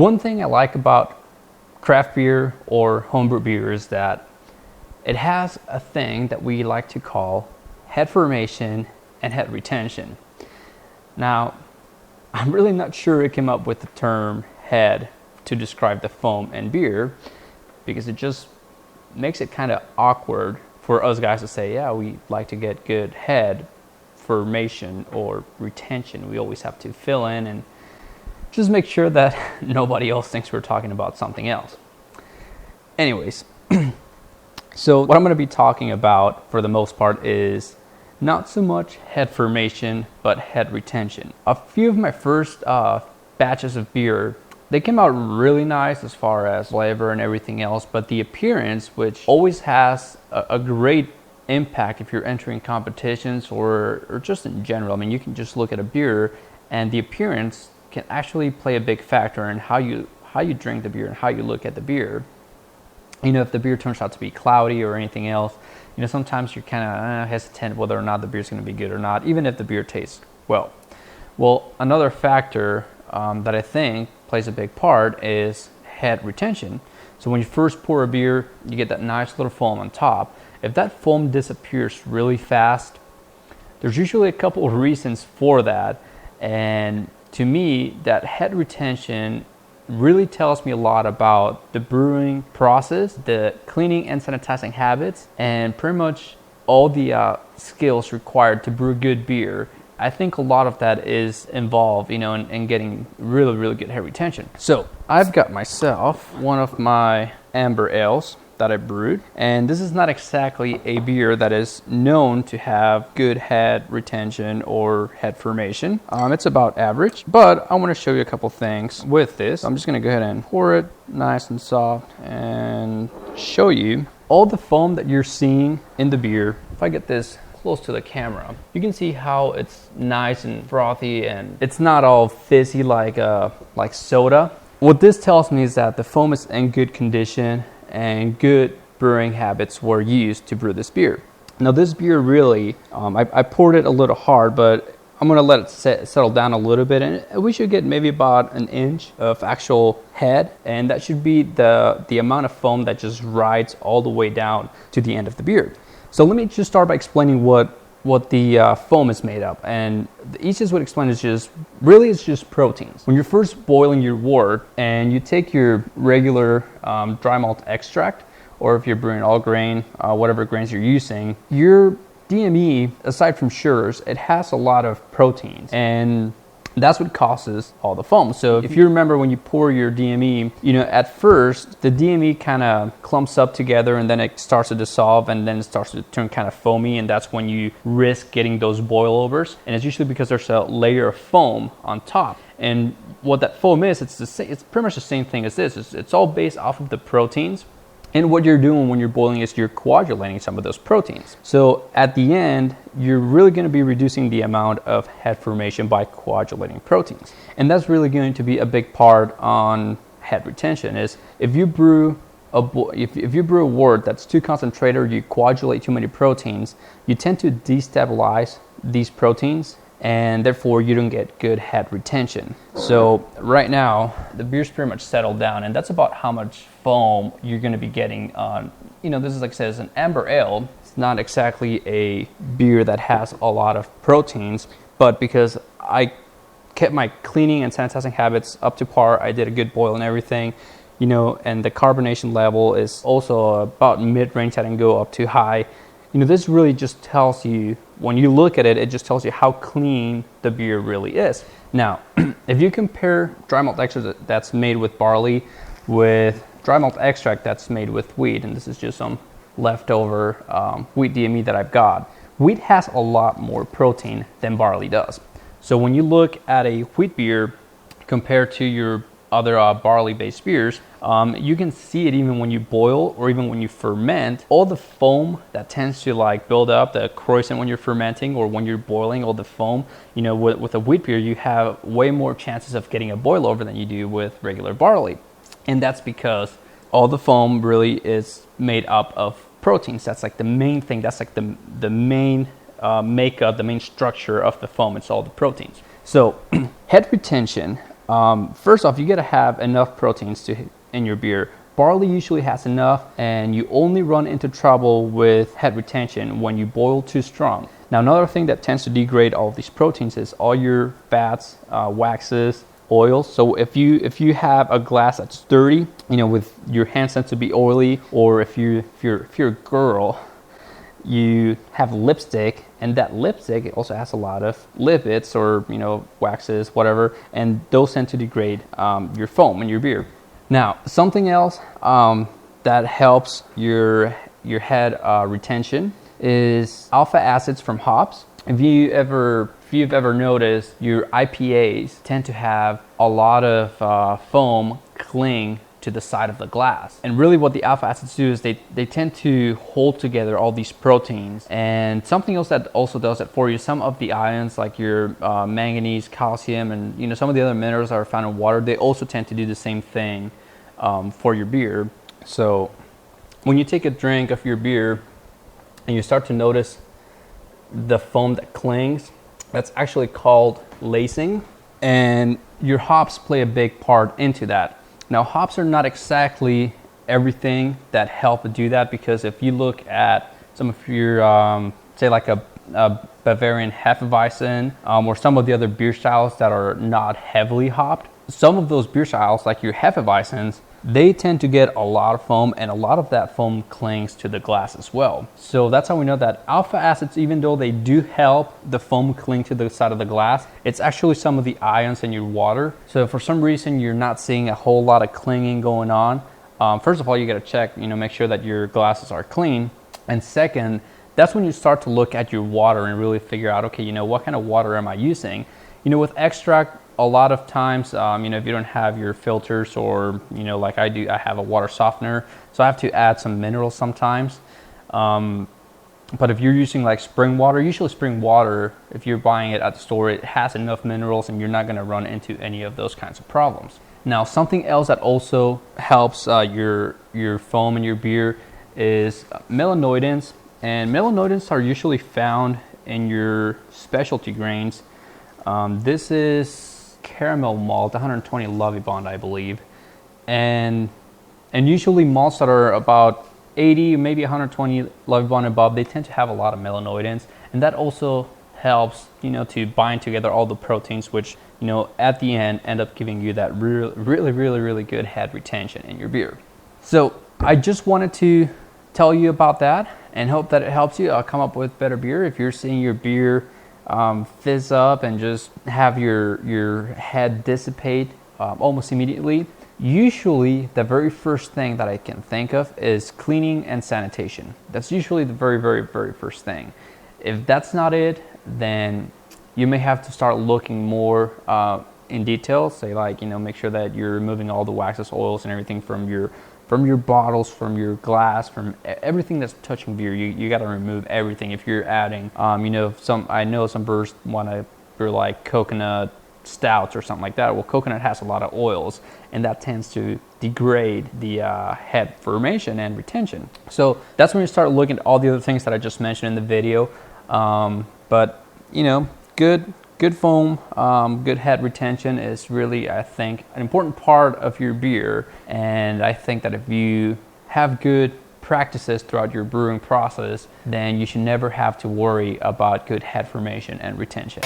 One thing I like about craft beer or homebrew beer is that it has a thing that we like to call head formation and head retention. Now, I'm really not sure it came up with the term head to describe the foam in beer, because it just makes it kind of awkward for us guys to say, yeah, we like to get good head formation or retention. We always have to fill in and just make sure that nobody else thinks we're talking about something else. Anyways, so what I'm going to be talking about for the most part is not so much head formation, but head retention. A few of my first batches of beer, they came out really nice as far as flavor and everything else, but the appearance, which always has a great impact if you're entering competitions or just in general. I mean, you can just look at a beer and the appearance can actually play a big factor in how you drink the beer and how you look at the beer. You know, if the beer turns out to be cloudy or anything else, you know, sometimes you're kind of hesitant whether or not the beer's going to be good or not, even if the beer tastes well. Well, another factor that I think plays a big part is head retention. So when you first pour a beer, you get that nice little foam on top. If that foam disappears really fast, there's usually a couple of reasons for that. And to me, that head retention really tells me a lot about the brewing process, the cleaning and sanitizing habits, and pretty much all the skills required to brew good beer. I think a lot of that is involved, you know, in getting really, really good head retention. So I've got myself one of my amber ales that I brewed, and this is not exactly a beer that is known to have good head retention or head formation. It's about average, but I want to show you a couple things with this. I'm just going to go ahead and pour it nice and soft and show you all the foam that you're seeing in the beer. If I get this close to the camera, you can see how it's nice and frothy and it's not all fizzy like soda. What this tells me is that the foam is in good condition and good brewing habits were used to brew this beer. Now this beer really, I poured it a little hard, but I'm gonna let it settle down a little bit, and we should get maybe about an inch of actual head, and that should be the amount of foam that just rides all the way down to the end of the beer. So let me just start by explaining what the foam is made up, and the easiest way to explain is it's just proteins. When you're first boiling your wort and you take your regular dry malt extract, or if you're brewing all grain, whatever grains you're using, your DME, aside from sugars, it has a lot of proteins, and that's what causes all the foam. So if you remember when you pour your DME, you know, at first the DME kind of clumps up together and then it starts to dissolve and then it starts to turn kind of foamy, and that's when you risk getting those boilovers. And it's usually because there's a layer of foam on top. And what that foam is, it's pretty much the same thing as this. It's all based off of the proteins. And what you're doing when you're boiling is you're coagulating some of those proteins. So at the end, you're really going to be reducing the amount of head formation by coagulating proteins. And that's really going to be a big part on head retention. Is if you brew if you brew a wort that's too concentrated or you coagulate too many proteins, you tend to destabilize these proteins, and therefore you don't get good head retention. So right now the beer's pretty much settled down, and that's about how much foam you're going to be getting on. You know, this is, like I said, it's an amber ale. It's not exactly a beer that has a lot of proteins, but because I kept my cleaning and sanitizing habits up to par, I did a good boil and everything, you know, and the carbonation level is also about mid-range. I didn't go up too high. You know, this really just tells you, when you look at it, it just tells you how clean the beer really is. Now, if you compare dry malt extract that's made with barley with dry malt extract that's made with wheat, and this is just some leftover wheat DME that I've got, wheat has a lot more protein than barley does. So when you look at a wheat beer compared to your other barley-based beers, you can see it even when you boil or even when you ferment. All the foam that tends to like build up, the croissant when you're fermenting or when you're boiling, all the foam, you know, with a wheat beer, you have way more chances of getting a boil over than you do with regular barley. And that's because all the foam really is made up of proteins. That's like the main thing. That's like the main makeup, the main structure of the foam. It's all the proteins. So head retention, First off, you gotta have enough proteins in your beer. Barley usually has enough, and you only run into trouble with head retention when you boil too strong. Now, another thing that tends to degrade all of these proteins is all your fats, waxes, oils. So if you have a glass that's dirty, with your hands tend to be oily, or if you're a girl, you have lipstick, and that lipstick also has a lot of lipids or waxes, whatever, and those tend to degrade your foam in your beer. Now, something else that helps your head retention is alpha acids from hops. If you've ever noticed, your IPAs tend to have a lot of foam cling to the side of the glass. And really what the alpha acids do is they tend to hold together all these proteins. And something else that also does it for you, some of the ions like your manganese, calcium, and some of the other minerals that are found in water, they also tend to do the same thing for your beer. So when you take a drink of your beer and you start to notice the foam that clings, that's actually called lacing, and your hops play a big part into that. Now, hops are not exactly everything that help do that, because if you look at some of your, say like a Bavarian Hefeweizen, or some of the other beer styles that are not heavily hopped, some of those beer styles like your Hefeweizens, they tend to get a lot of foam, and a lot of that foam clings to the glass as well. So that's how we know that alpha acids, even though they do help the foam cling to the side of the glass, it's actually some of the ions in your water. So if for some reason you're not seeing a whole lot of clinging going on, first of all, you gotta check, make sure that your glasses are clean. And second, that's when you start to look at your water and really figure out, okay, what kind of water am I using? With extract, a lot of times, if you don't have your filters, or, like I do, I have a water softener, so I have to add some minerals sometimes. But if you're using like spring water, usually spring water, if you're buying it at the store, it has enough minerals and you're not gonna run into any of those kinds of problems. Now, something else that also helps your foam in your beer is melanoidins. And melanoidins are usually found in your specialty grains. This is caramel malt, 120 Lovibond, I believe, and usually malts that are about 80, maybe 120 Lovibond above, they tend to have a lot of melanoidins, and that also helps to bind together all the proteins, which at the end up giving you that really good head retention in your beer. So I just wanted to tell you about that and hope that it helps you come up with better beer. If you're seeing your beer fizz up and just have your head dissipate almost immediately, usually the very first thing that I can think of is cleaning and sanitation. That's usually the very first thing. If that's not it, then you may have to start looking more in detail. Say like, make sure that you're removing all the waxes, oils, and everything from your bottles, from your glass, from everything that's touching beer. You got to remove everything. If you're adding, I know some brewers want to brew like coconut stouts or something like that. Well, coconut has a lot of oils, and that tends to degrade the head formation and retention. So that's when you start looking at all the other things that I just mentioned in the video. But good foam, good head retention is really, I think, an important part of your beer. And I think that if you have good practices throughout your brewing process, then you should never have to worry about good head formation and retention.